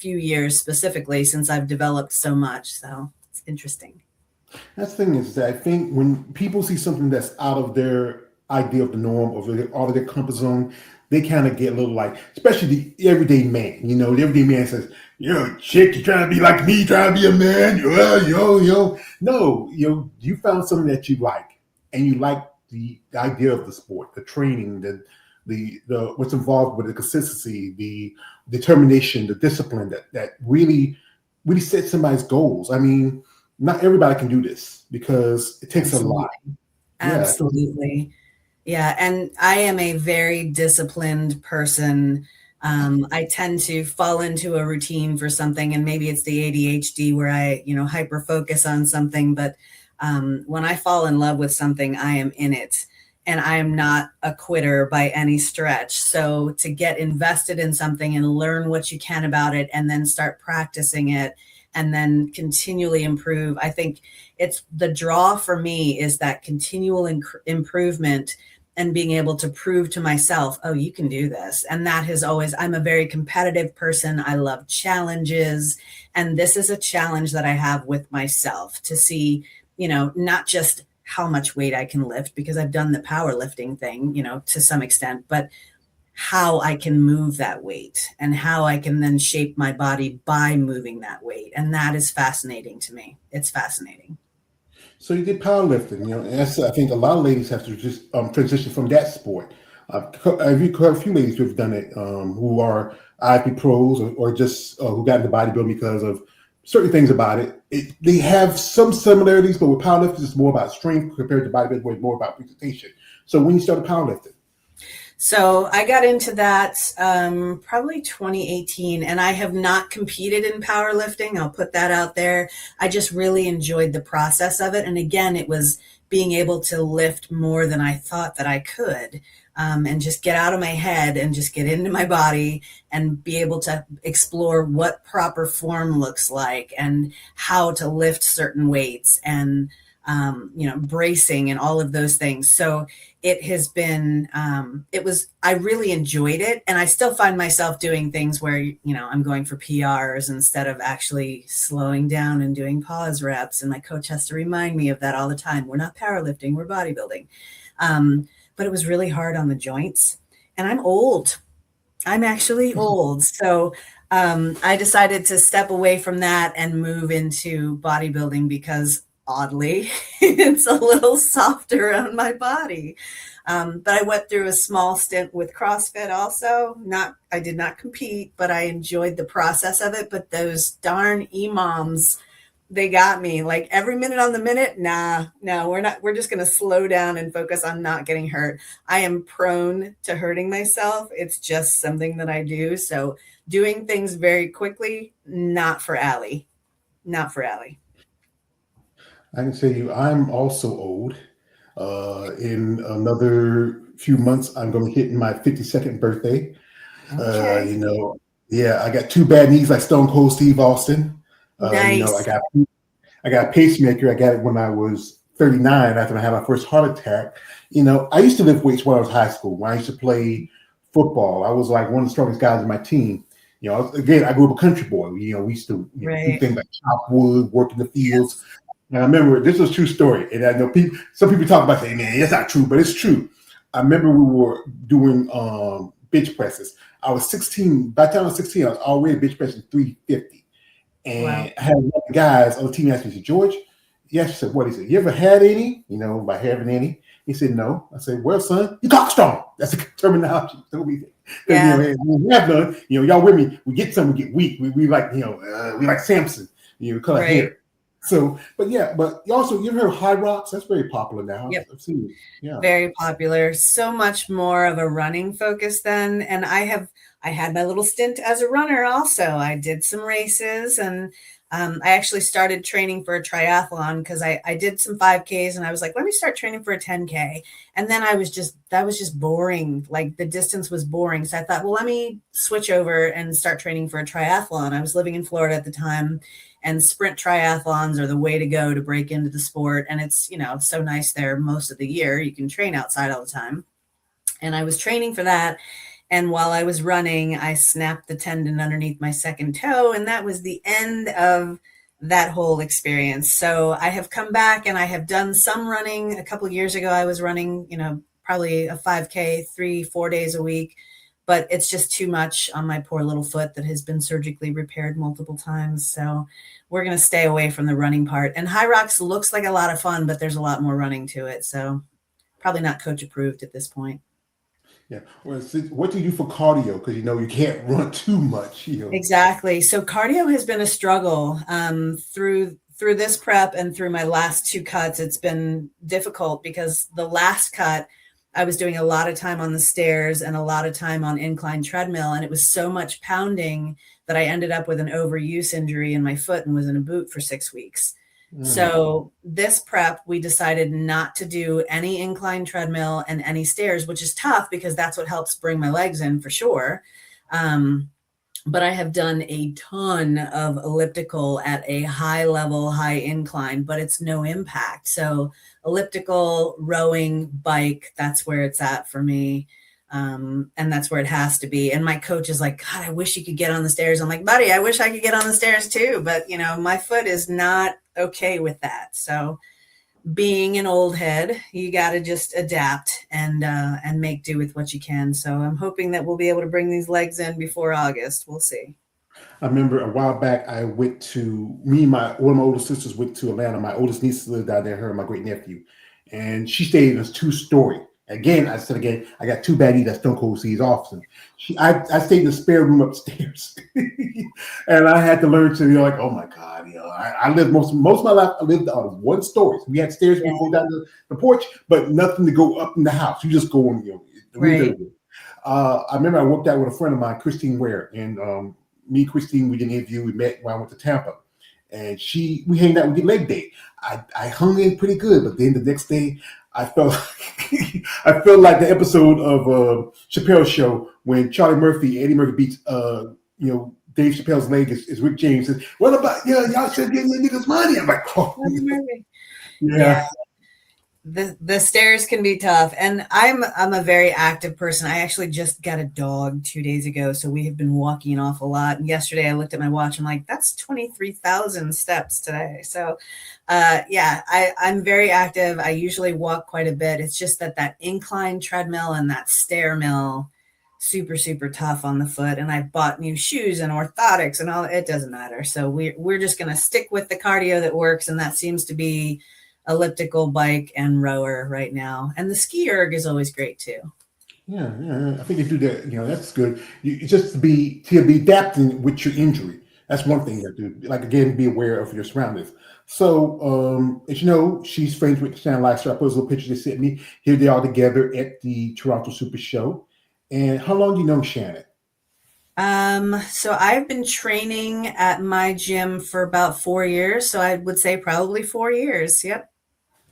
few years specifically since I've developed so much. So it's interesting. That's the thing is that I think when people see something that's out of their idea of the norm or out of their comfort zone, they kind of get a little like, especially the everyday man. You know, the everyday man says, "Yo, chick, you trying to be like me, trying to be a man? Yo." No, you found something that you like, and you like the idea of the sport, the training, the what's involved with the consistency, the determination, the discipline that really sets somebody's goals. I mean, not everybody can do this because it takes a lot. Absolutely. Yeah. Absolutely. Yeah, and I am a very disciplined person. I tend to fall into a routine for something, and maybe it's the ADHD where I, hyper focus on something. But when I fall in love with something, I am in it, and I am not a quitter by any stretch. So to get invested in something and learn what you can about it, and then start practicing it, and then continually improve, I think it's the draw for me is that continual improvement and being able to prove to myself, oh, you can do this. And that has always, I'm a very competitive person. I love challenges. And this is a challenge that I have with myself to see, not just how much weight I can lift, because I've done the powerlifting thing, to some extent, but how I can move that weight and how I can then shape my body by moving that weight. And that is fascinating to me. It's fascinating. So you did powerlifting, and that's, I think a lot of ladies have to just transition from that sport. I've heard a few ladies who have done it, who are IFB pros or just who got into bodybuilding because of certain things about it. They have some similarities, but with powerlifting, it's more about strength compared to bodybuilding, where it's more about presentation. So when you started powerlifting. So I got into that probably 2018, and I have not competed in powerlifting. I'll put that out there. I just really enjoyed the process of it. And again, it was being able to lift more than I thought that I could, and just get out of my head and just get into my body and be able to explore what proper form looks like and how to lift certain weights and bracing and all of those things. So it has been, I really enjoyed it. And I still find myself doing things where, I'm going for PRs instead of actually slowing down and doing pause reps. And my coach has to remind me of that all the time. We're not powerlifting, we're bodybuilding. But it was really hard on the joints. And I'm old. I'm actually old. So I decided to step away from that and move into bodybuilding because oddly, it's a little softer on my body. But I went through a small stint with CrossFit also. I did not compete, but I enjoyed the process of it. But those darn EMOMs, they got me like every minute on the minute. Nah, no, we're not. We're just going to slow down and focus on not getting hurt. I am prone to hurting myself. It's just something that I do. So doing things very quickly, not for Alli. Not for Alli. I can tell you, I'm also old. In another few months, I'm going to be hitting my 52nd birthday. Okay. Yeah, I got two bad knees like Stone Cold Steve Austin. Nice. I got a pacemaker. I got it when I was 39 after I had my first heart attack. I used to lift weights when I was high school. When I used to play football, I was like one of the strongest guys in my team. Again, I grew up a country boy. We used to do Right. things like chop wood, work in the fields. And I remember this was a true story. And I know some people talk about saying, man, that's not true, but it's true. I remember we were doing bench presses. I was 16. By the time I was 16, I was already bench pressing 350. Wow. And I had one of the guys on the team asked me, George, yes, he said, what? He said, you ever had any? By having any? He said, no. I said, well, son, you cock strong. That's the terminology. Because, Yeah. we have none. Y'all with me. We get some, we get weak. We like, we like Samson, color Right. hair. So, but you also, you ever heard of High Rocks? That's very popular now. Yep. I've seen it. Yeah. Very popular. So much more of a running focus then. And I had my little stint as a runner also. I did some races, and I actually started training for a triathlon because I did some 5Ks, and I was like, let me start training for a 10K. And then that was just boring. Like the distance was boring. So I thought, well, let me switch over and start training for a triathlon. I was living in Florida at the time, and sprint triathlons are the way to go to break into the sport. And it's, so nice there most of the year. You can train outside all the time. And I was training for that. And while I was running, I snapped the tendon underneath my second toe, and that was the end of that whole experience. So I have come back and I have done some running. A couple of years ago, I was running, probably a 5K, 3, 4 days a week, but it's just too much on my poor little foot that has been surgically repaired multiple times. So we're going to stay away from the running part. And High Rocks looks like a lot of fun, but there's a lot more running to it. So probably not coach approved at this point. Yeah. Well, what do you do for cardio? Because you can't run too much. Exactly. So cardio has been a struggle through this prep and through my last two cuts. It's been difficult because the last cut, I was doing a lot of time on the stairs and a lot of time on incline treadmill, and it was so much pounding that I ended up with an overuse injury in my foot and was in a boot for 6 weeks. Mm. So this prep, we decided not to do any incline treadmill and any stairs, which is tough because that's what helps bring my legs in for sure. But I have done a ton of elliptical at a high level, high incline, but it's no impact. So elliptical, rowing, bike, that's where it's at for me. And that's where it has to be. And my coach is like, God, I wish you could get on the stairs. I'm like, buddy, I wish I could get on the stairs too. But, my foot is not okay with that. So being an old head, you got to just adapt and make do with what you can. So I'm hoping that we'll be able to bring these legs in before August. We'll see. I remember a while back, I went to me and one of my older sisters went to Atlanta. My oldest niece lived down there, her and my great nephew, and she stayed in a 2-story. Again, I got two baddies that Stone Cold sees often. I stayed in the spare room upstairs, and I had to learn to like, oh my god, I lived most of my life. I lived on one story. So we had stairs we go down the porch, but nothing to go up in the house. You just go on the window. Right. I remember I worked out with a friend of mine, Christine Ware, and me, Christine, we did an interview. We met when I went to Tampa, and we hanged out with the leg day. I hung in pretty good, but then the next day I felt I felt like the episode of Chappelle's Show when Eddie Murphy beats Dave Chappelle's leg is Rick James says, "What about y'all should give your niggas money?" I'm like, oh Yeah. yeah. The stairs can be tough, and I'm a very active person. I actually just got a dog 2 days ago, so we have been walking an awful lot. And yesterday I looked at my watch. I'm like, that's 23,000 steps today. So, I'm very active. I usually walk quite a bit. It's just that incline treadmill and that stair mill, super super tough on the foot. And I've bought new shoes and orthotics and all. It doesn't matter. So we're just gonna stick with the cardio that works, and that seems to be elliptical, bike, and rower right now. And the ski erg is always great too. Yeah. I think if you do that, that's good. It's just to be adapting with your injury. That's one thing you have to do. Like again, be aware of your surroundings. So, as you know, she's friends with Shannon Leister. I put a little picture they sent me. Here they are together at the Toronto Super Show. And how long do you know Shannon? So I've been training at my gym for about 4 years. So I would say probably 4 years. Yep.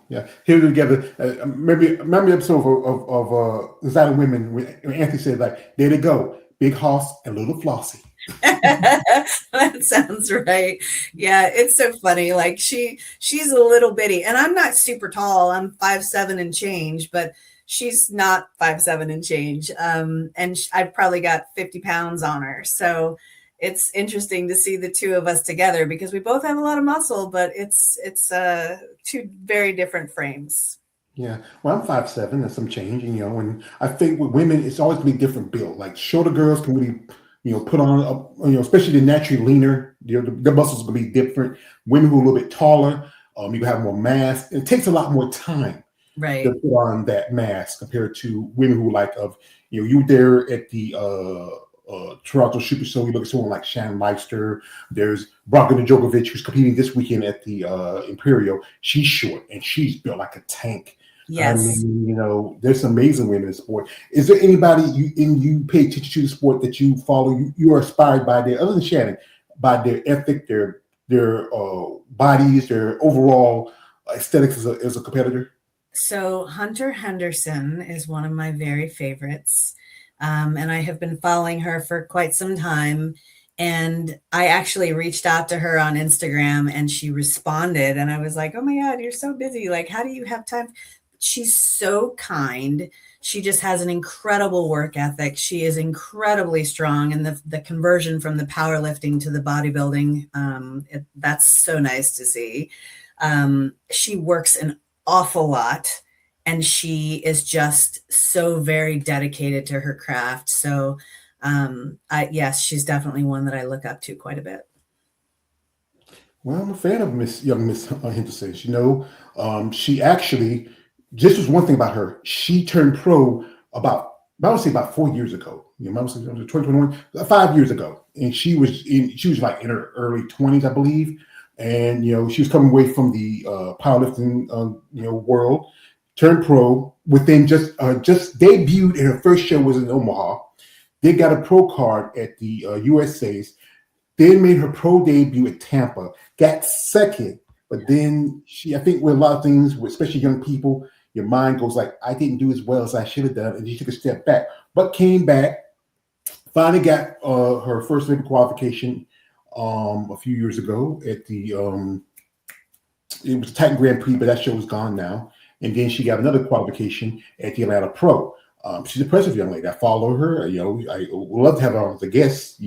Yeah, here together. Remember the episode of Designing Women when Anthony said like, "There they go, Big Hoss and Little Flossie." That sounds right. Yeah, it's so funny. Like she's a little bitty, and I'm not super tall. I'm 5'7" and change, but she's not 5'7" and change. And I've probably got 50 pounds on her. So it's interesting to see the two of us together because we both have a lot of muscle, but it's two very different frames. Yeah, well, I'm 5'7" and some change, and I think with women, it's always been different build. Like shorter girls can really, put on, especially the naturally leaner, their muscles can be different. Women who are a little bit taller, you have more mass. It takes a lot more time Right. to put on that mass compared to women who you there at the Toronto Super Show. You look at someone like Shannon Meister. There's Bronco Djokovic, who's competing this weekend at the Imperial. She's short and she's built like a tank. Yes. I mean, there's some amazing women in the sport. Is there anybody you pay attention to the sport that you follow? You are inspired by other than Shannon, by their ethic, their bodies, their overall aesthetics as a competitor? So Hunter Henderson is one of my very favorites. And I have been following her for quite some time. And I actually reached out to her on Instagram and she responded. And I was like, oh my God, you're so busy. Like, how do you have time? She's so kind. She just has an incredible work ethic. She is incredibly strong, and the conversion from the powerlifting to the bodybuilding, that's so nice to see. She works an awful lot, and she is just so very dedicated to her craft. So, yes, she's definitely one that I look up to quite a bit. Well, I'm a fan of Miss Henderson. She actually, this was one thing about her. She turned pro I would say about 4 years ago. I would say 2021, 5 years ago, and she was like in her early 20s, I believe. And she was coming away from the powerlifting world, turned pro within just debuted, and her first show was in Omaha. They got a pro card at the USA's. Then made her pro debut at Tampa, got second, but then I think with a lot of things, especially young people, your mind goes like, I didn't do as well as I should have done, and she took a step back, but came back, finally got her first Olympic qualification a few years ago at it was the Titan Grand Prix, but that show was gone now. And then she got another qualification at the Atlanta Pro. She's a impressive young lady. I follow her. I would love to have her as a guest.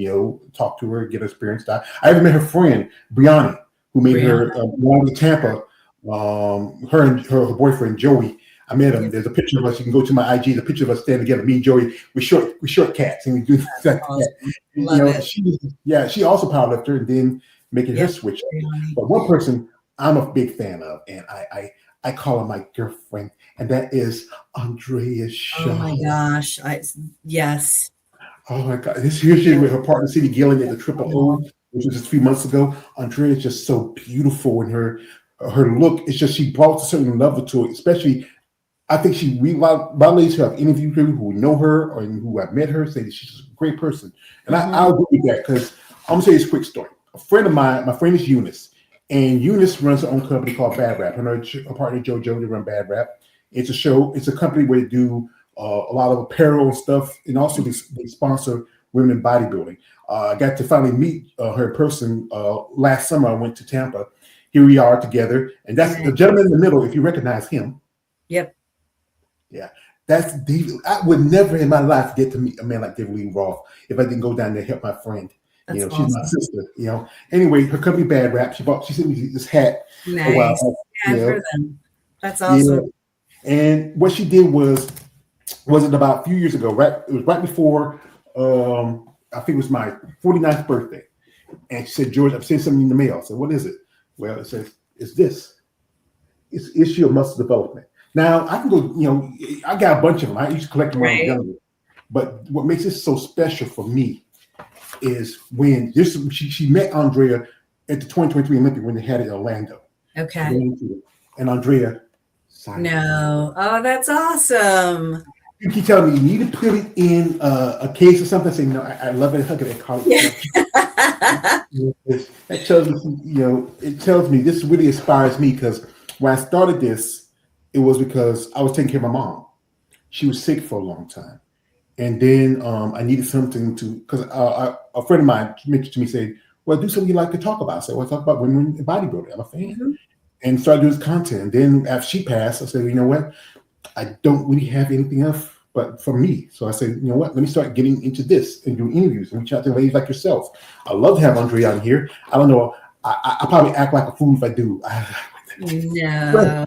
Talk to her, get her experience. I even met her friend Brianna, who made her belong to Tampa. Her and her boyfriend Joey. I met him. There's a picture of us. You can go to my IG. The picture of us standing together, me and Joey, with short cats, and we do things like Awesome. that. She also powerlifter, and then making her switch. But one person I'm a big fan of, and I call her my girlfriend, and that is Andrea Shaw. Oh my gosh! Yes. Oh my God! Here she is with her partner, Cindy Gillen, at the Triple O, which was just a few months ago. Andrea is just so beautiful, and her look is just, she brought a certain level to it. Especially, I think a lot of ladies who have interviewed her, who know her or who have met her, say that she's a great person, and I agree with that, because I'm gonna say this quick story. A friend of mine, my friend is Eunice. And Eunice runs her own company called Bad Rap. Her partner JoJo, they run Bad Rap. It's a company where they do a lot of apparel and stuff, and also they sponsor women in bodybuilding. I got to finally meet her in person last summer. I went to Tampa. Here we are together, and that's the gentleman in the middle. If you recognize him, yep, yeah, that's David. I would never in my life get to meet a man like David Lee Roth if I didn't go down there to help my friend. That's awesome. She's my sister, Anyway, her company Bad Rap, she sent me this hat a while back. For them. That's awesome. And what she did was it about a few years ago, right? It was right before I think it was my 49th birthday. And she said, George, I've sent something in the mail. I said, what is it? Well, it says, it's this. It's issue of muscle development. Now I can go, I got a bunch of them. I used to collect them when I was younger. But what makes it so special for me is when she met Andrea at the 2023 Olympic when they had it in Orlando. Okay. And Andrea signed it. Oh, that's awesome. You keep telling me you need to put it in a case or something. I say, no, I love it. Hug it. Call it. That tells me, it tells me this really inspires me, because when I started this, it was because I was taking care of my mom. She was sick for a long time. And then I needed something because a friend of mine mentioned to me, saying, well, do something you like to talk about. I said, well, I talk about women in bodybuilding. I'm a fan. And started doing this content. And then after she passed, I said, you know what? I don't really have anything else but for me. So I said, you know what? Let me start getting into this and do interviews and reach out to ladies like yourself. I love to have Andrea on here. I don't know. I probably act like a fool if I do. No.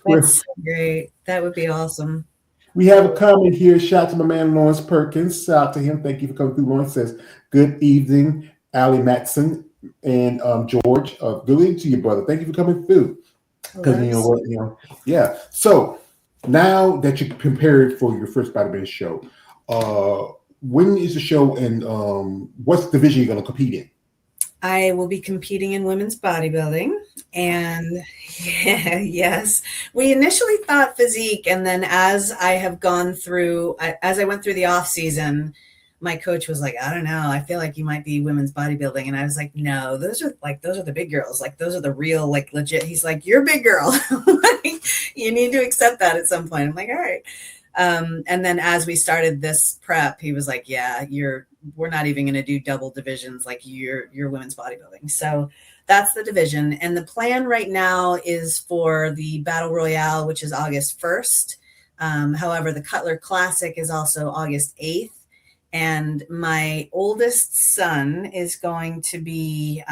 That's so great. That would be awesome. We have a comment here. Shout out to my man, Lawrence Perkins. Shout out to him. Thank you for coming through. Lawrence says, good evening, Alli Matson and George. Good evening to you, brother. Thank you for coming through. Because yeah. So now that you're prepared for your first bodybuilding show, when is the show, and what's the division you're going to compete in? I will be competing in women's bodybuilding, and yes, we initially thought physique, and then as I went through the off season, my coach was like, I don't know, I feel like you might be women's bodybuilding, and I was like, no, those are the big girls, like those are the real, like legit. He's like, you're a big girl, like, you need to accept that at some point. I'm like, all right. And then as we started this prep, he was like, yeah, we're not even going to do double divisions. Like you're women's bodybuilding. So that's the division. And the plan right now is for the Battle Royale, which is August 1st. However, the Cutler Classic is also August 8th. And my oldest son is going to be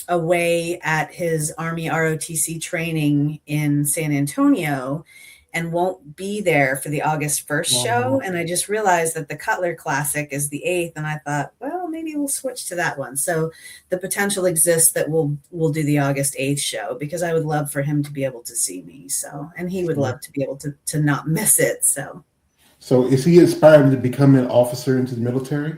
away at his Army ROTC training in San Antonio and won't be there for the August 1st show. Um, And I just realized that the Cutler Classic is the 8th. And I thought, well, maybe we'll switch to that one. So the potential exists that we'll do the August 8th show because I would love for him to be able to see me. So, and he would love to be able to not miss it. So so is he aspiring to become an officer into the military?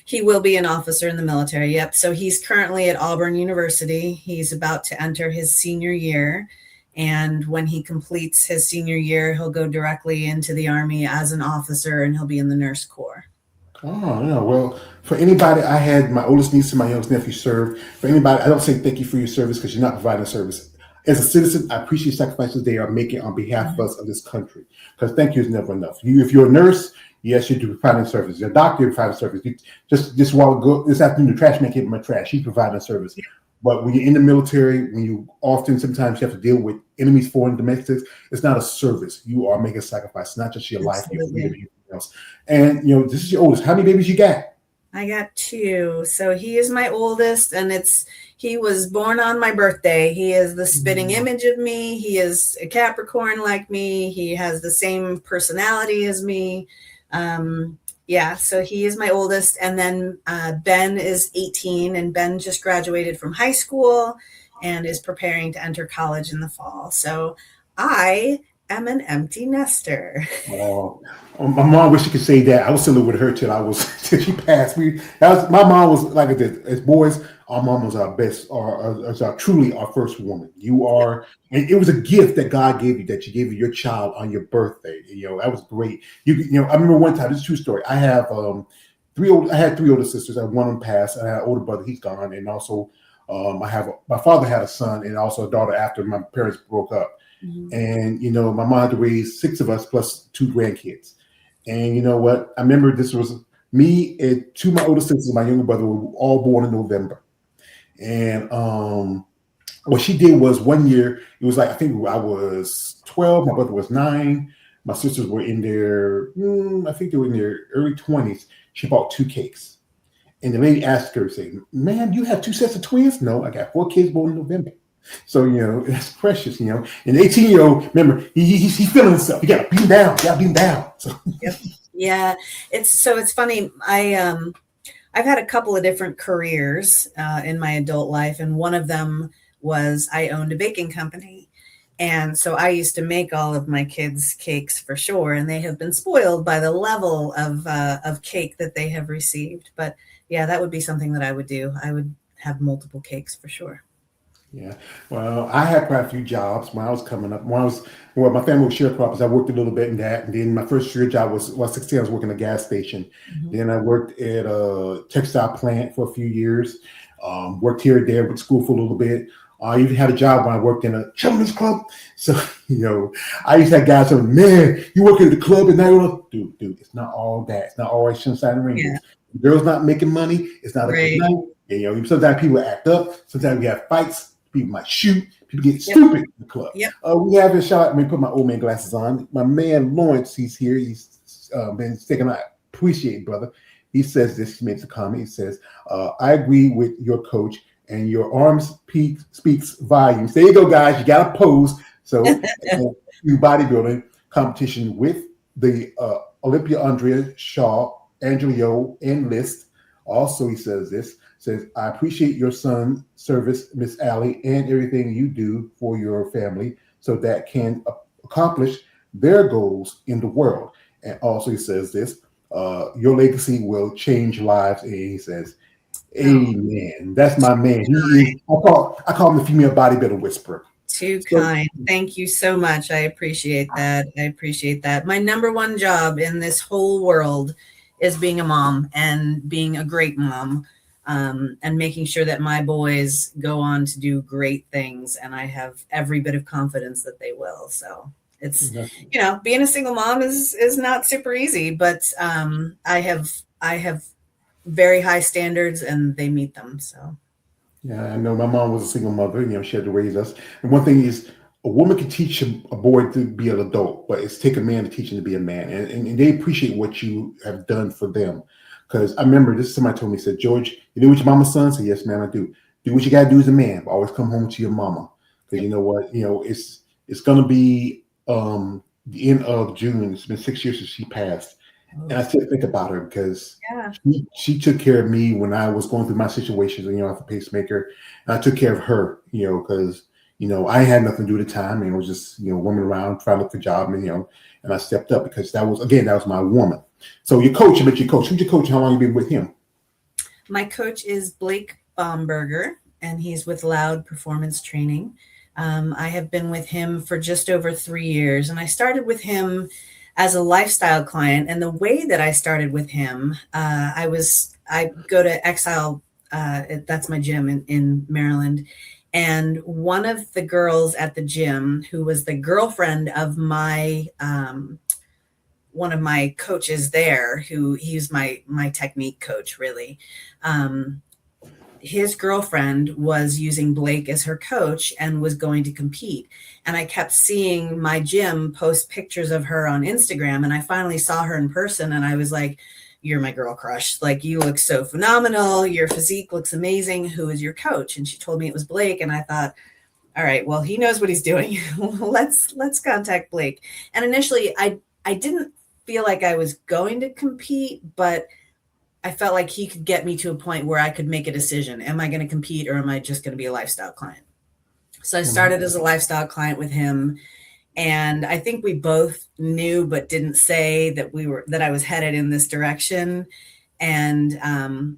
he will be an officer in the military. Yep. So he's currently at Auburn University. He's about to enter his senior year. And when he completes his senior year, he'll go directly into the Army as an officer and he'll be in the nurse corps. Oh, yeah. Well, for anybody, I had my oldest niece and my youngest nephew serve. For anybody, I don't say thank you for your service because you're not providing a service. As a citizen, I appreciate sacrifices they are making on behalf of us of this country. Because thank you is never enough. If you're a nurse, yes, you do providing service. You're a doctor, you're providing service. Just while ago this afternoon, the trash man came my trash. He's providing service. But when you're in the military, when you often sometimes you have to deal with enemies, foreign domestics, it's not a service. You are making a sacrifice, not just your life, your freedom, Absolutely. everything else. And this is your oldest. How many babies you got? I got two. So he is my oldest, and he was born on my birthday. He is the spitting image of me. He is a Capricorn like me. He has the same personality as me. Yeah, so he is my oldest. And then Ben is 18, and Ben just graduated from high school and is preparing to enter college in the fall. So I am an empty nester. Oh, my mom wish she could say that. I was still with her till I was till she passed. My mom was like I did. As boys, our mom was our best, or truly our first woman. You are, and it was a gift that God gave you that you gave your child on your birthday. That was great. I remember one time. This is a true story. I had three older sisters. I had one of them passed. I had an older brother. He's gone, and also my father had a son and also a daughter after my parents broke up. Mhm. And my mom had to raise six of us plus two grandkids. And you know what? I remember this was me and two of my older sisters and my younger brother were all born in November. And what she did was one year, it was like I think I was 12, my brother was 9, my sisters were in their I think they were in their early 20s. She bought two cakes. And the lady asked her, say, "Man, you have two sets of twins?" "No, I got four kids born in November." So that's precious. And the 18-year-old, remember, he's feeling himself. You got to beat him down. You got to beat him down. So Yep. Yeah, it's funny. I've had a couple of different careers in my adult life, and one of them was I owned a baking company, and so I used to make all of my kids' cakes for sure, and they have been spoiled by the level of cake that they have received. But yeah, that would be something that I would do. I would have multiple cakes for sure. yeah. Well, I had quite a few jobs when I was coming up. My family was sharecroppers. I worked a little bit in that, and then my first year job was 16. I was working at a gas station. Mhm. Then I worked at a textile plant for a few years. Worked here and there, went to school for a little bit. I even had a job when I worked in a children's club. So, I used to have guys saying, "Man, you work at the club and now you're like, dude, it's not all that. It's not always sunshine and Yeah, rainbows. The girl's not making money. It's not a good right. night. Sometimes people act up. Sometimes we have fights. People might shoot. People get Yep. stupid in the club." Yep. We have a shot. Let me put my old man glasses on. My man Lawrence, he's here. He's been sticking out. Appreciate it, brother. He says this. He makes a comment. He says, "I agree with your coach, and your arms speaks volumes." There you go, guys. You got to pose. So, you bodybuilding competition with the Olympia, Andrea Shaw, Angela Yo, and List. Also, he says this. Says, "I appreciate your son's service, Miss Alli, and everything you do for your family so that can accomplish their goals in the world." And also, he says this, "Your legacy will change lives." And he says, Oh, "Amen." That's my man. He is. I call him the female bodybuilder whisperer. too So, kind. Thank you so much. I appreciate that. I appreciate that. My number one job in this whole world is being a mom and being a great mom, and making sure that my boys go on to do great things. And I have every bit of confidence that they will. So it's, being a single mom is not super easy, but I have very high standards and they meet them. So yeah, I know my mom was a single mother. She had to raise us. And one thing is, a woman can teach a boy to be an adult, but it's take a man to teach him to be a man, and they appreciate what you have done for them. Because I remember this, somebody told me, said, George, you do what your mama's son? I said, yes, ma'am, I do. Do what you got to do as a man, but always come home to your mama. Because you know what, it's gonna be the end of June. It's been 6 years since she passed, and I Oh, still think about her because yeah. she took care of me when I was going through my situations, and I was a pacemaker, and I took care of her, because I had nothing to do at the time, and it was just woman around trying to look for a job, and and I stepped up because that was my woman. So your coach, I met your coach. Who's your coach? How long you been with him? My coach is Blake Baumberger, and he's with Loud Performance Training. I have been with him for just over 3 years, and I started with him as a lifestyle client. And the way that I started with him, I go to Exile. That's my gym in Maryland. And one of the girls at the gym, who was the girlfriend of my one of my coaches there, who he's my technique coach, really. Um, his girlfriend was using Blake as her coach and was going to compete. And I kept seeing my gym post pictures of her on Instagram. And I finally saw her in person, and I was like, you're my girl crush. Like, you look so phenomenal. Your physique looks amazing. Who is your coach? And she told me it was Blake. And I thought, all right, well, he knows what he's doing. Let's contact Blake. And initially I didn't feel like I was going to compete, but I felt like he could get me to a point where I could make a decision. Am I going to compete, or am I just going to be a lifestyle client? So I Mhm. started as a lifestyle client with him. And I think we both knew, but didn't say that I was headed in this direction. And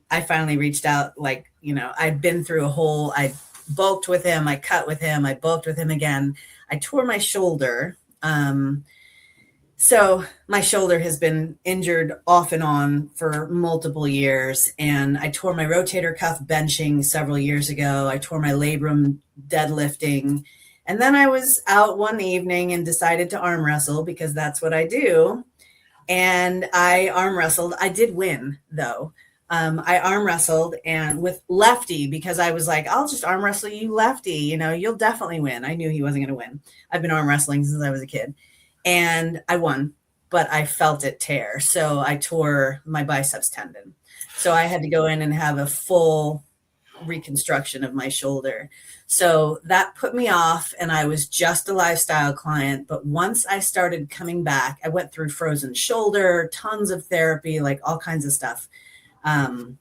I finally reached out, like, I'd been through I bulked with him, I cut with him, I bulked with him again. I tore my shoulder. So my shoulder has been injured off and on for multiple years, and I tore my rotator cuff benching several years ago. I tore my labrum deadlifting, and then I was out one evening and decided to arm wrestle because that's what I do. And I arm wrestled. I did win, though. I arm wrestled and with lefty, because I was like, I'll just arm wrestle you lefty. You'll definitely win. I knew he wasn't going to win. I've been arm wrestling since I was a kid, and I won, but I felt it tear. So I tore my biceps tendon. So I had to go in and have a full reconstruction of my shoulder. So that put me off, and I was just a lifestyle client. But once I started coming back, I went through frozen shoulder, tons of therapy, like all kinds of stuff. Um,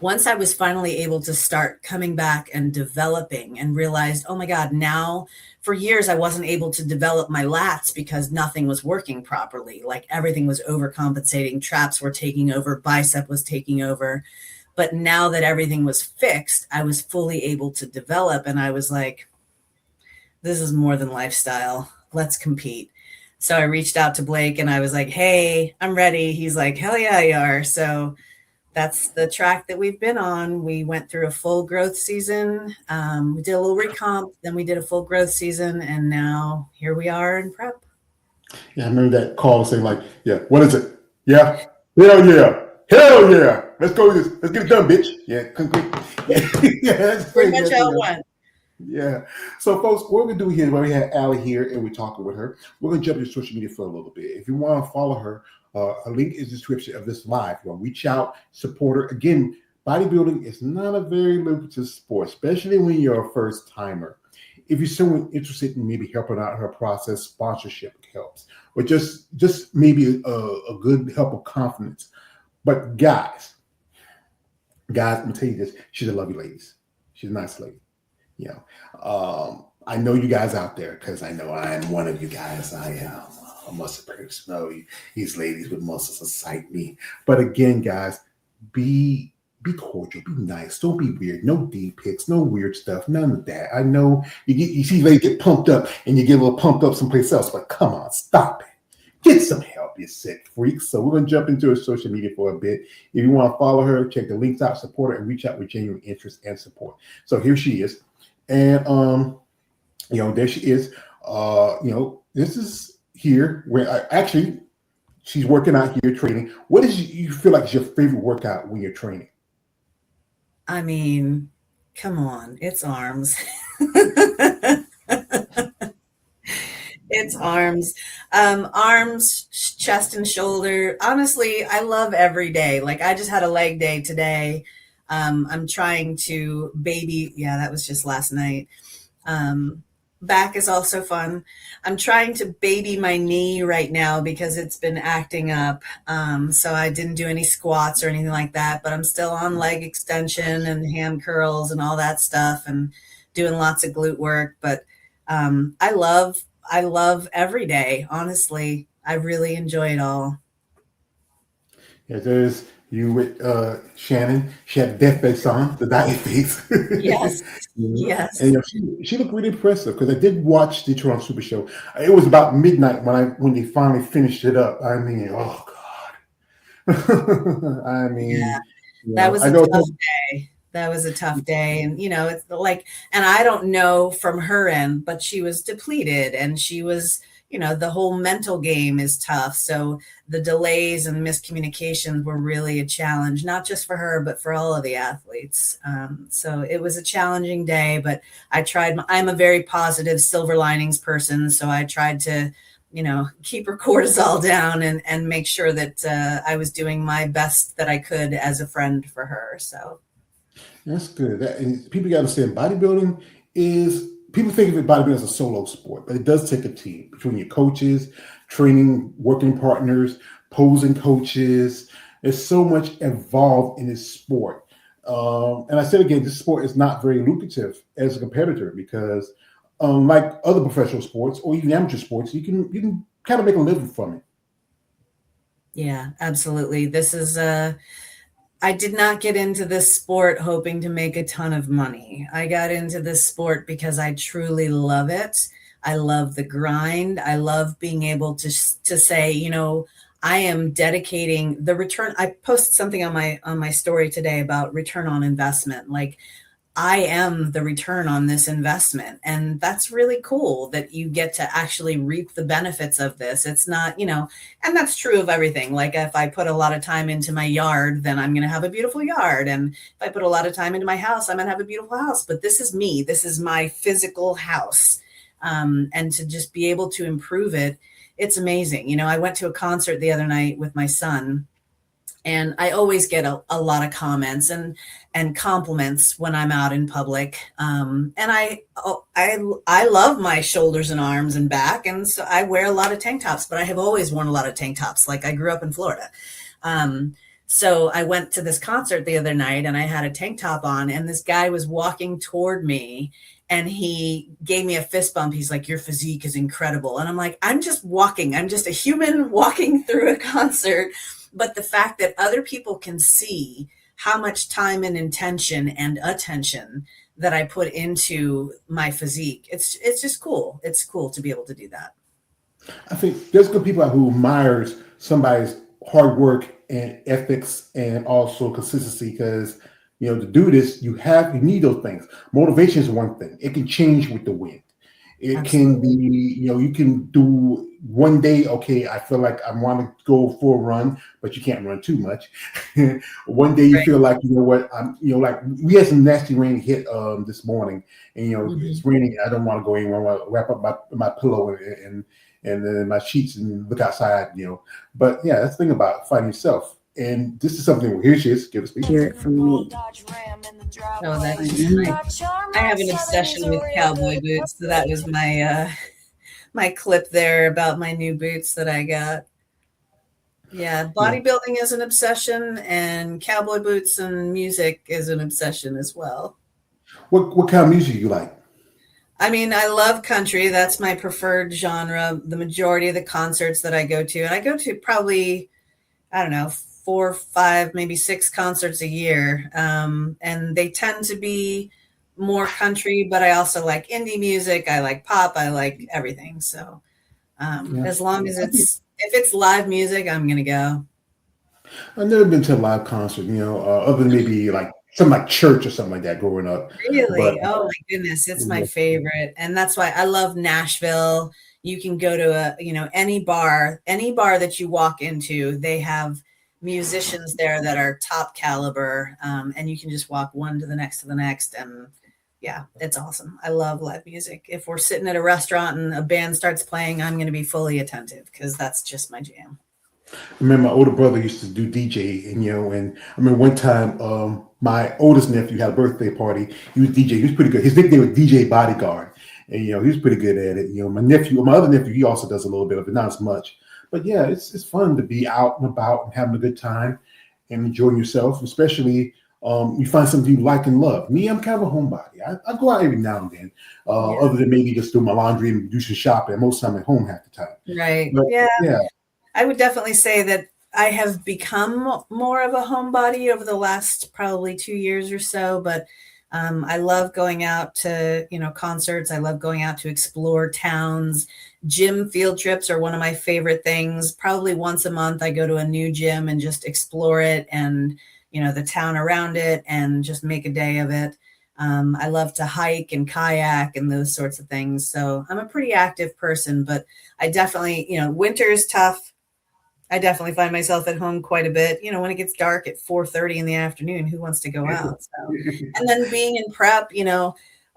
Once I was finally able to start coming back and developing, and realized, oh my God, now for years I wasn't able to develop my lats because nothing was working properly. Like, everything was overcompensating, traps were taking over, bicep was taking over. But now that everything was fixed, I was fully able to develop. And I was like, this is more than lifestyle. Let's compete. So I reached out to Blake and I was like, hey, I'm ready. He's like, hell yeah, you are. So that's the track that we've been on. We went through a full growth season. We did a little recomp, then we did a full growth season, and now here we are in prep. Yeah, I remember that call saying like, yeah, what is it? Yeah, hell yeah, hell yeah. Let's go with this. Let's get it done, bitch. Yeah, yeah, yeah. That's the Pretty same much thing. how it went. Yeah. So, folks, what we're gonna do here, we have Alli here and we're talking with her. We're gonna jump into social media for a little bit. If you want to follow her, a link is in the description of this live. You want to reach out, support her. Again, bodybuilding is not a very lucrative sport, especially when you're a first timer. If you're someone interested in maybe helping out her process, sponsorship helps, or just maybe a good help of confidence. But guys, I'm gonna tell you this: she's a lovely lady. She's a nice lady. You I know you guys out there because I know I am one of you guys. I am a muscle person. No, these ladies with muscles excite me. But again, guys, be cordial, be nice, don't be weird. No D pics, no weird stuff, none of that. I know you see ladies get pumped up and you get a little pumped up someplace else, but come on, stop it. Get some help, you sick freaks. So we're gonna jump into her social media for a bit. If you want to follow her, check the links out, support her, and reach out with genuine interest and support. So here she is. And there she is. This is here where actually she's working out here training. What is you feel like is your favorite workout when you're training? I mean, come on, it's arms. It's arms, arms, chest and shoulder. Honestly, I love every day. Like I just had a leg day today. I'm trying to baby. Yeah, that was just last night. Um, Back is also fun. I'm trying to baby my knee right now because it's been acting up. So I didn't do any squats or anything like that, but I'm still on leg extension and hand curls and all that stuff and doing lots of glute work. But I love every day. Honestly, I really enjoy it all. Yeah, there's you with Shannon. She had the death face on, the diet face. Yes, You know? And yes. she looked really impressive because I did watch the Toronto Super Show. It was about midnight when they finally finished it up. I mean, oh God. I Yeah. mean, That was I a know. tough day. That was a tough day. And, it's like, and I don't know from her end, but she was depleted and she was, the whole mental game is tough. So the delays and miscommunications were really a challenge, not just for her, but for all of the athletes. So it was a challenging day, but I'm a very positive silver linings person. So I tried to, keep her cortisol down and make sure that I was doing my best that I could as a friend for her. So, That's good. And people got to understand bodybuilding is people think of it bodybuilding as a solo sport, but it does take a team between your coaches, training, working partners, posing coaches. There's so much involved in this sport. And I said again, this sport is not very lucrative as a competitor because, like other professional sports or even amateur sports, you can kind of make a living from it. yeah, absolutely. I did not get into this sport hoping to make a ton of money. I got into this sport because I truly love it. I love the grind. I love being able to say, I am dedicating the return. I posted something on my story today about return on investment. Like I am the return on this investment. And that's really cool that you get to actually reap the benefits of this. It's not, and that's true of everything. Like if I put a lot of time into my yard, then I'm going to have a beautiful yard. And if I put a lot of time into my house, I'm going to have a beautiful house. But this is me, this is my physical house. And to just be able to improve it, it's amazing. I went to a concert the other night with my son and I always get a lot of comments and compliments when I'm out in public. And I love my shoulders and arms and back, and so I wear a lot of tank tops. But I have always worn a lot of tank tops. Like I grew up in Florida. Um, so I went to this concert the other night, and I had a tank top on, and this guy was walking toward me. And he gave me a fist bump. He's like, "Your physique is incredible." And I'm like, "I'm just walking. I'm just a human walking through a concert." But the fact that other people can see how much time and intention and attention that I put into my physique, it's just cool. It's cool to be able to do that. I think there's good people out who admires somebody's hard work and ethics and also consistency because to do this you need those things. Motivation is one thing. It can change with the wind. It can be, Absolutely. you can do one day, okay, I feel like I want to go for a run, but you can't run too much. One day you Right. feel like, you know what, like we had some nasty rain hit this morning, and Mhm. it's raining. I don't want to go anywhere. I want to wrap up my pillow and then my sheets and look outside, But yeah, that's the thing about finding yourself. And this is something where here she is, give a speech. Hear it from me. Oh, I that's know. nice. I have an obsession with cowboy boots, so that was my my clip there about my new boots that I got. Yeah, Yeah. bodybuilding is an obsession, and cowboy boots and music is an obsession as well. What kind of music you like? I mean, I love country. That's my preferred genre. The majority of the concerts that I go to, and I go to probably, I don't know, four, five, maybe six concerts a year. And they tend to be more country, but I also like indie music. I like pop. I like everything. So Yeah. as long as if it's live music, I'm going to go. I've never been to a live concert, other than maybe like something like church or something like that growing up. But Really? Oh my goodness, it's my yeah, favorite. And that's why I love Nashville. You can go to any bar that you walk into, they have musicians there that are top caliber. And you can just walk one to the next, and Yeah, it's awesome. I love live music. If we're sitting at a restaurant and a band starts playing, I'm going to be fully attentive because that's just my jam. I remember my older brother used to do DJ, and and I remember one time, my oldest nephew had a birthday party. He was DJ. He was pretty good. His nickname was DJ Bodyguard, and he was pretty good at it. My other nephew, he also does a little bit of it, not as much, but yeah, it's fun to be out and about and having a good time and enjoying yourself, especially. You find something you like and love. Me, I'm kind of a homebody. I go out every now and then, Yeah. other than maybe just do my laundry and do some shopping. Most of the time at home half the time. Right. But Yeah. yeah, I would definitely say that I have become more of a homebody over the last probably 2 years or so, but I love going out to, concerts. I love going out to explore towns. Gym field trips are one of my favorite things. Probably once a month, I go to a new gym and just explore it and, the town around it and just make a day of it. I love to hike and kayak and those sorts of things. So I'm a pretty active person, but I definitely, winter is tough. I definitely find myself at home quite a bit. When it gets dark at 4:30 in the afternoon, who wants to go out? So, and then being in prep,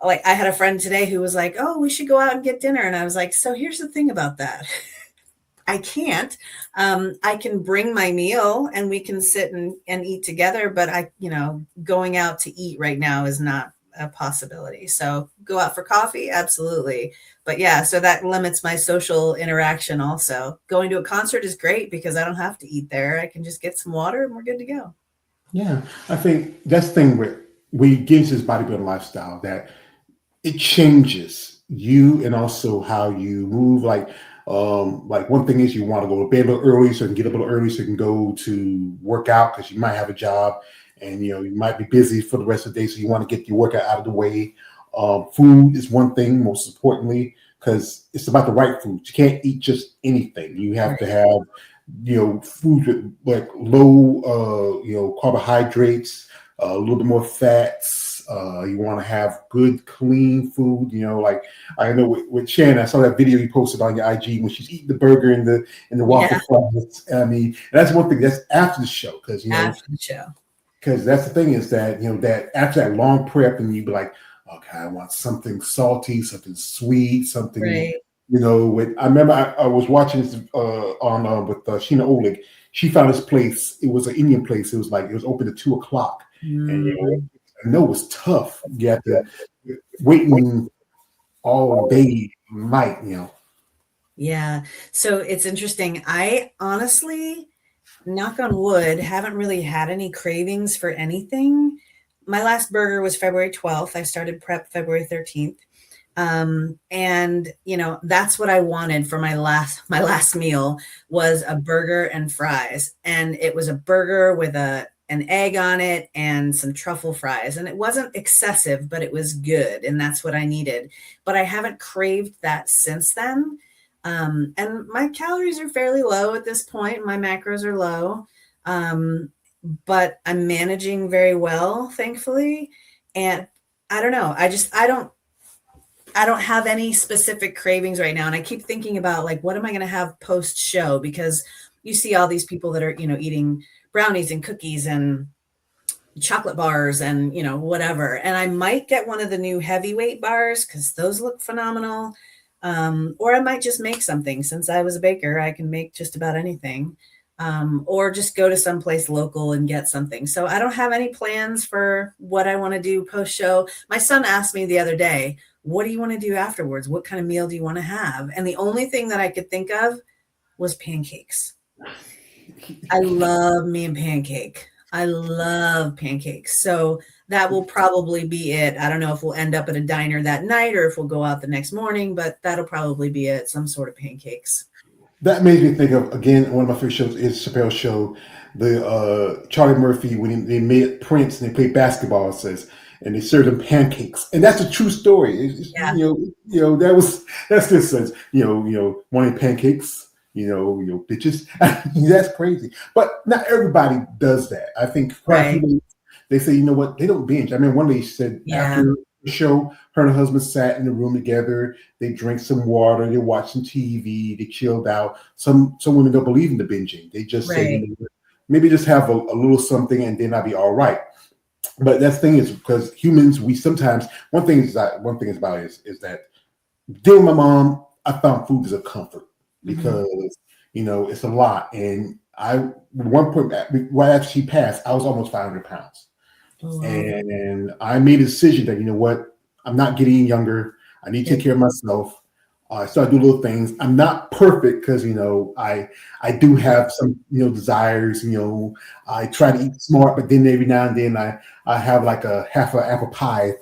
like I had a friend today who was like, "Oh, we should go out and get dinner," and I was like, "So here's the thing about that." I can't. I can bring my meal and we can sit and eat together, but going out to eat right now is not a possibility. So go out for coffee, absolutely. But yeah, so that limits my social interaction also. Going to a concert is great because I don't have to eat there. I can just get some water and we're good to go. yeah. I think that's the thing with we get into this bodybuilding lifestyle that it changes you and also how you move. Like one thing is you want to go to bed a little early so you can get up a little early so you can go to work out because you might have a job and you might be busy for the rest of the day, so you want to get your workout out of the way. Food is one thing, most importantly, because it's about the right food. You can't eat just anything. You have to Right. have food with like low carbohydrates, a little bit more fats. You want to have good, clean food. Like I know with Shannon, I saw that video you posted on your IG when she's eating the burger and the waffle Yeah. fries. I mean, that's one thing. That's after the show After the show. because that's the thing is that that after that long prep and you be like, okay, I want something salty, something sweet, something. Right. With I remember I was watching this on with Sheena Oleg. She found this place. It was an Indian place. It was open at 2 o'clock, and Mm, I know it was tough. You had to waiting all day, night. yeah. So it's interesting. I honestly, knock on wood, haven't really had any cravings for anything. My last burger was February 12th. I started prep February 13th. And that's what I wanted for my last meal was a burger and fries. And it was a burger with an egg on it and some truffle fries. And it wasn't excessive, but it was good. And that's what I needed. But I haven't craved that since then. And my calories are fairly low at this point. My macros are low. But I'm managing very well, thankfully. And I don't know. I don't have any specific cravings right now. And I keep thinking about like, what am I going to have post show? Because you see all these people that are, eating brownies and cookies and chocolate bars and, whatever. And I might get one of the new heavyweight bars because those look phenomenal. Or I might just make something. Since I was a baker, I can make just about anything. Or just go to someplace local and get something. So I don't have any plans for what I want to do post show. My son asked me the other day, what do you want to do afterwards? What kind of meal do you want to have? And the only thing that I could think of was pancakes. I love me a pancake. I love pancakes. So that will probably be it. I don't know if we'll end up at a diner that night or if we'll go out the next morning, but that'll probably be it. Some sort of pancakes. That made me think of again one of my favorite shows is Chappelle's show, the Charlie Murphy when they made Prince and they played basketball. It says and they served him pancakes, and that's a true story. Yeah, That's this sense. Wanting pancakes. Bitches. That's crazy. But not everybody does that. I think quite a few right. people, they say, you know what, they don't binge. I mean, one day she said Yeah, after the show, her and her husband sat in the room together. They drank some water. They watched some TV. They chilled out. Some women don't believe in the binging. They just say, right. maybe just have a little something and then I'll be all right. But that's the thing is because humans, we sometimes one thing is about it is that dealing with my mom, I found food is a comfort Hmm. because it's a lot. And I at one point right after she passed, I was almost 500 pounds. Oh, wow. And I made a decision that, what, I'm not getting any younger. I need to Yeah. take care of myself. I started doing little things. I'm not perfect because, I do have some, desires. I try to eat smart, but then every now and then I have like a half an apple pie.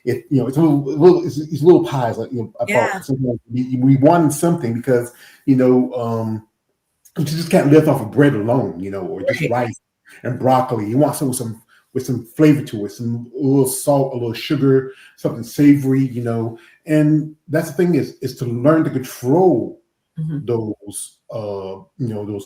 If it's it's little pies like I bought. Yeah. Sometimes we wanted something because you know you just can't live off of bread alone, or just Right. rice and broccoli. You want something with some flavor to it, some a little salt, a little sugar, something savory, And that's the thing is to learn to control Hmm. those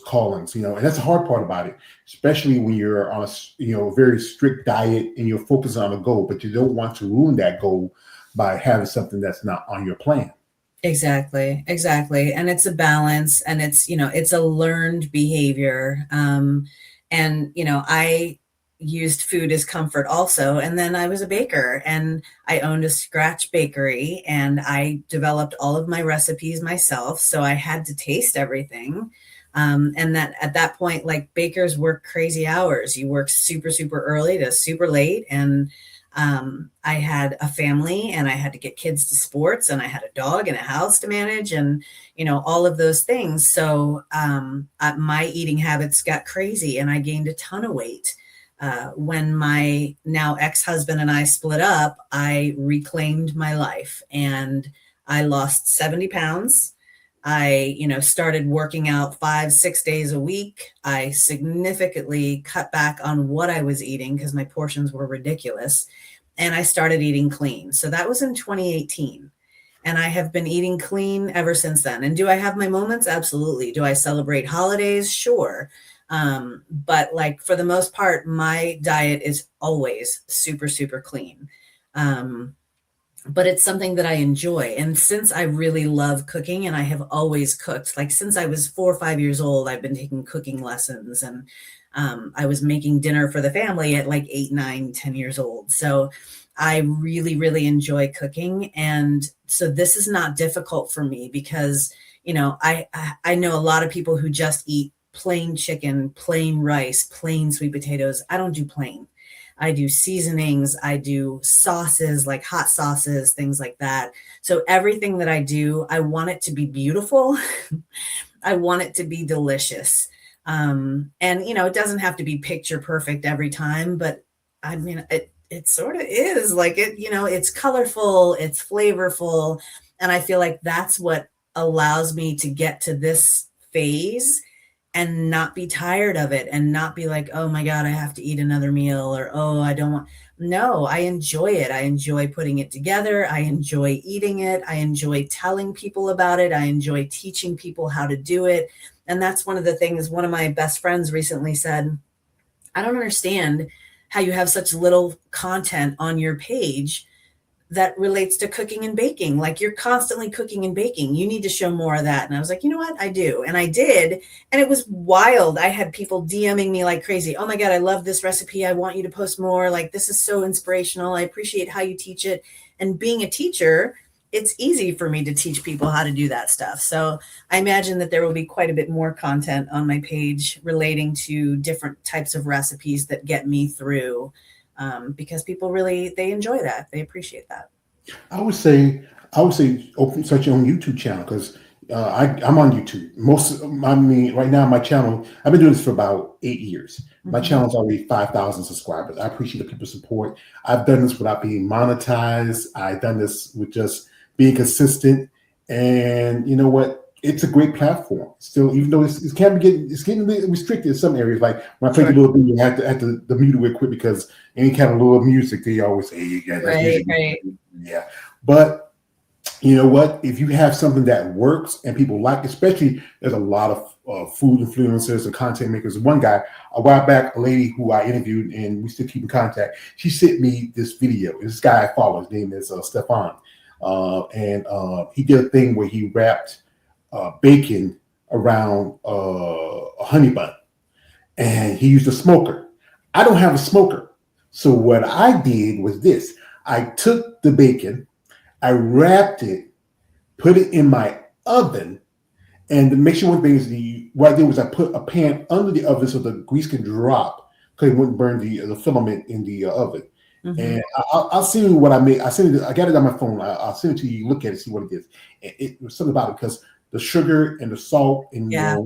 callings, and that's the hard part about it, especially when you're on a very strict diet and you're focused on a goal, but you don't want to ruin that goal by having something that's not on your plan. Exactly, exactly. And it's a balance and it's a learned behavior. And I used food as comfort also. And then I was a baker and I owned a scratch bakery and I developed all of my recipes myself. So I had to taste everything. And that at that point, like bakers work crazy hours. You work super, super early to super late. And I had a family and I had to get kids to sports and I had a dog and a house to manage and, all of those things. So my eating habits got crazy and I gained a ton of weight. When my now ex husband and I split up, I reclaimed my life and I lost 70 pounds. I, started working out 5, 6 days a week. I significantly cut back on what I was eating because my portions were ridiculous and I started eating clean. So that was in 2018. And I have been eating clean ever since then. And do I have my moments? Absolutely. Do I celebrate holidays? Sure. But like for the most part, my diet is always super, super clean. Um, but it's something that I enjoy. And since I really love cooking and I have always cooked, like since I was 4 or 5 years old, I've been taking cooking lessons and I was making dinner for the family at like 8, 9, 10 years old. So I really, really enjoy cooking. And so this is not difficult for me because, I know a lot of people who just eat plain chicken, plain rice, plain sweet potatoes. I don't do plain. I do seasonings, I do sauces like hot sauces, things like that. So everything that I do, I want it to be beautiful. I want it to be delicious. And it doesn't have to be picture perfect every time, but I mean it sort of is like it's colorful, it's flavorful, and I feel like that's what allows me to get to this phase and not be tired of it and not be like, oh my God, I have to eat another meal or, oh, I don't want. No, I enjoy it. I enjoy putting it together. I enjoy eating it. I enjoy telling people about it. I enjoy teaching people how to do it. And that's one of the things one of my best friends recently said, I don't understand how you have such little content on your page that relates to cooking and baking. Like you're constantly cooking and baking. You need to show more of that. And I was like, you know what? I do. And I did. And it was wild. I had people DMing me like crazy. Oh my God, I love this recipe. I want you to post more. Like this is so inspirational. I appreciate how you teach it. And being a teacher, it's easy for me to teach people how to do that stuff. So I imagine that there will be quite a bit more content on my page relating to different types of recipes that get me through because people really they enjoy that. They appreciate that. I would say open such your own YouTube channel because I'm on YouTube. I mean, right now my channel. I've been doing this for about 8 years. My Mhm. channel's already 5,000 subscribers. I appreciate the people's support. I've done this without being monetized. I've done this with just being consistent, and you know what? It's a great platform. Still, even though it's getting a bit restricted in some areas. Like when I play the Sure. little video, I have to mute it real quick because any kind of little music they always say, yeah, that's Right, music. right. Yeah. But you know what? If you have something that works and people like, especially there's a lot of food influencers and content makers. One guy, a while back, a lady who I interviewed and we still keep in contact, she sent me this video. This guy I follow, his name is Stefan. And he did a thing where he wrapped bacon around a honey bun and he used a smoker. I don't have a smoker. So what I did was this: I took the bacon, I wrapped it, put it in my oven, and to make sure one thing is what I did was I put a pan under the oven so the grease can drop because it wouldn't burn the filament in the oven. Hmm. And I'll send you what I made. I send it. I got it on my phone. I'll send it to you. Look at it, see what it is. And it was something about it because the sugar and the salt and Yeah.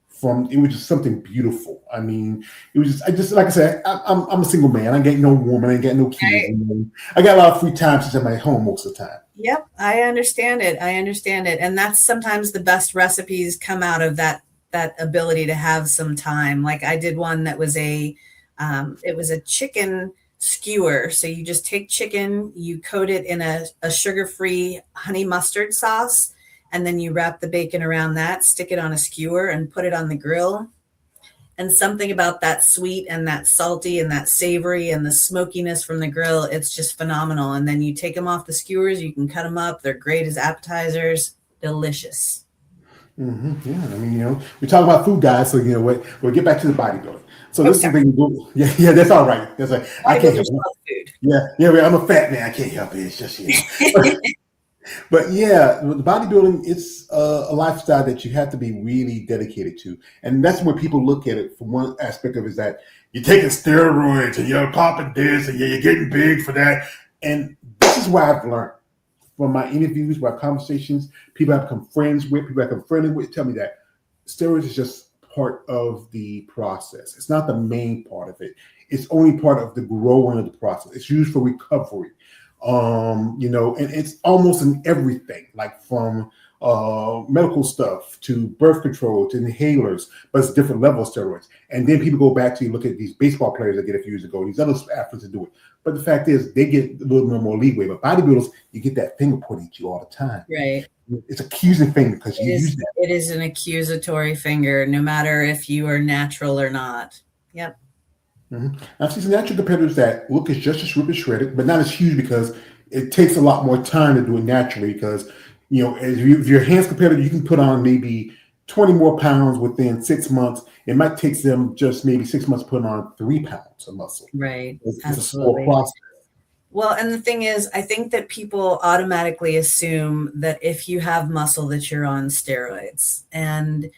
from it was just something beautiful. I mean, it was just I just like I said, I'm a single man. I ain't got no woman. I ain't got no kids. I got a lot of free time since I'm at home most of the time. Yep, I understand it. I understand it. And that's sometimes the best recipes come out of that ability to have some time. Like I did one that was it was a chicken skewer. So you just take chicken, you coat it in a sugar-free honey mustard sauce, and then you wrap the bacon around that, stick it on a skewer and put it on the grill. And something about that sweet and that salty and that savory and the smokiness from the grill, it's just phenomenal. And then you take them off the skewers, you can cut them up. They're great as appetizers. Delicious. Yeah, I mean, we talk about food, guys. So what? We'll get back to the bodybuilding. So Oh, this is the sorry. thing. Yeah, yeah, that's all right. That's like I can't help Bodybuilders it. love food. Yeah, yeah. Well, I'm a fat man. I can't help it. It's just But yeah, the bodybuilding it's a lifestyle that you have to be really dedicated to, and that's when people look at it from one aspect of it is that you're taking steroids and you're popping this and you're getting big for that. And this is what I've learned from my interviews, my conversations, people I've become friends with, people I've become friendly with, tell me that steroids is just part of the process. It's not the main part of it. It's only part of the growing of the process. It's used for recovery. And it's almost in everything, like from medical stuff to birth control to inhalers, but it's different level of steroids. And then people go back to look at these baseball players that get a few years ago, these other athletes that do it. But the fact is, they get a little bit more leeway. But bodybuilders, you get that finger pointed at you all the time. Right. It's accusing finger because It you use is that. it is an accusatory finger, no matter if you are natural or not. Yep. I've seen some natural competitors that look as just as ripped and shredded, but not as huge because it takes a lot more time to do it naturally. Because if you're a hands competitor, you can put on maybe 20 more pounds within 6 months. It might take them just maybe 6 months putting on 3 pounds of muscle. Right. It's a slow Absolutely. process. Well, and the thing is, I think that people automatically assume that if you have muscle that you're on steroids. And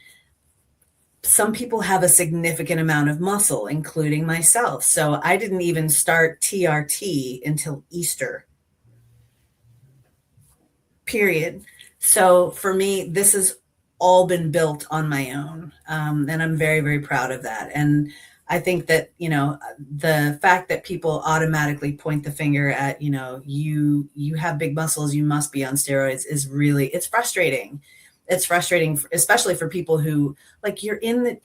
some people have a significant amount of muscle, including myself. So I didn't even start TRT until Easter, period. So for me, this has all been built on my own. And I'm very, very proud of that. And I think that, the fact that people automatically point the finger at, you have big muscles, you must be on steroids is really, it's frustrating. It's frustrating, especially for people who like you're in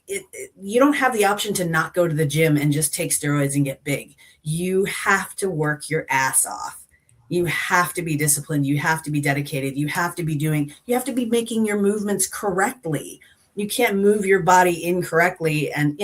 you don't have the option to not go to the gym and just take steroids and get big. You have to work your ass off. You have to be disciplined. You have to be dedicated. You have to be making your movements correctly. You can't move your body incorrectly. And